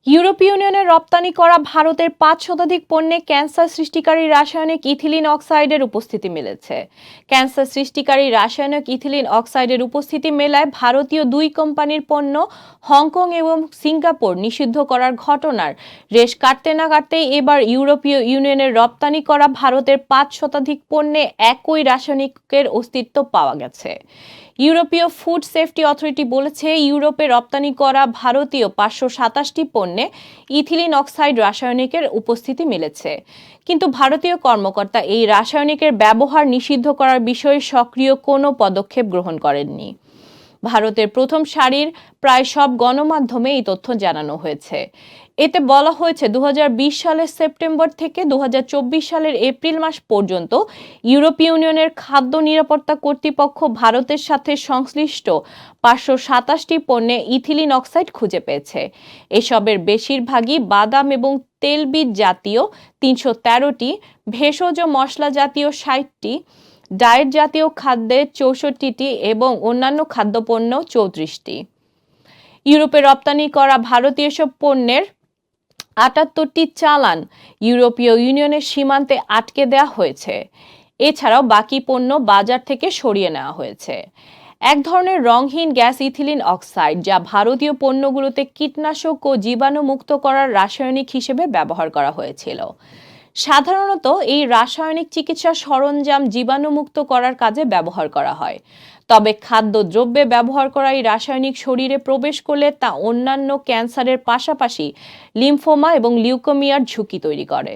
ইউরোপীয় ইউনিয়নের রপ্তানি করা ভারতের ৫ শতাধিক পণ্যে ক্যান্সার সৃষ্টিকারী রাসায়নিক ইথিলিন অক্সাইডের উপস্থিতি মিলেছে। ক্যান্সার সৃষ্টিকারী রাসায়নিক ইথিলিন অক্সাইডের উপস্থিতি মেলায় ভারতীয় দুই কোম্পানির পণ্য হংকং এবং সিঙ্গাপুর নিষিদ্ধ করার ঘটনার রেশ কাটতে না কাটতেই এবার ইউরোপীয় ইউনিয়নের রপ্তানি করা ভারতের ৫ শতাধিক পণ্যে একই রাসায়নিকের অস্তিত্ব পাওয়া গেছে। ইউরোপীয় ফুড সেফটি অথরিটি বলেছে, ইউরোপে রপ্তানি করা ভারতীয় ৫২৭টি পণ্যে ইথিলিন অক্সাইড রাসায়নিকের উপস্থিতি মিলেছে। কিন্তু ভারতীয় কর্মকর্তা এই রাসায়নিকের ব্যবহার নিষিদ্ধ করার বিষয়ে সক্রিয় কোনো পদক্ষেপ গ্রহণ করেননি। ভারতের প্রথম সারির প্রায় সব গণমাধ্যমে এই তথ্য জানানো হয়েছে। এতে বলা হয়েছে, ২০২০ সালের সেপ্টেম্বর থেকে ২০২৪ সালের এপ্রিল মাস পর্যন্ত ইউরোপীয় ইউনিয়নের খাদ্য নিরাপত্তা কর্তৃপক্ষ ভারতের সাথে সংশ্লিষ্ট ৫২৭টি পণ্যে ইথিলিন অক্সাইড খুঁজে পেয়েছে। এসবের বেশিরভাগই বাদাম এবং তেলবীজ জাতীয় ৩১৩টি, ভেষজ মশলা জাতীয় ৬০টি, ডায়েট জাতীয় খাদ্যে ৬৪টি এবং অন্যান্য খাদ্যপণ্য ৩৪টি। ইউরোপে রপ্তানি করা ভারতীয় সব পণ্যের ৭৮টি চালান ইউরোপীয় ইউনিয়নের সীমান্তে আটকে দেওয়া হয়েছে। এছাড়াও বাকি পণ্য বাজার থেকে সরিয়ে নেওয়া হয়েছে। এক ধরনের রংহীন গ্যাস ইথিলিন অক্সাইড, যা ভারতীয় পণ্যগুলোতে কীটনাশক ও জীবাণুমুক্ত করার রাসায়নিক হিসেবে ব্যবহার করা হয়েছিল। সাধারণত এই রাসায়নিক চিকিৎসা সরঞ্জাম জীবাণুমুক্ত করার কাজে ব্যবহার করা হয়। তবে খাদ্যদ্রব্যে ব্যবহার করা এই রাসায়নিক শরীরে প্রবেশ করলে তা অন্যান্য ক্যান্সারের পাশাপাশি লিম্ফোমা এবং লিউকেমিয়ার ঝুঁকি তৈরি করে।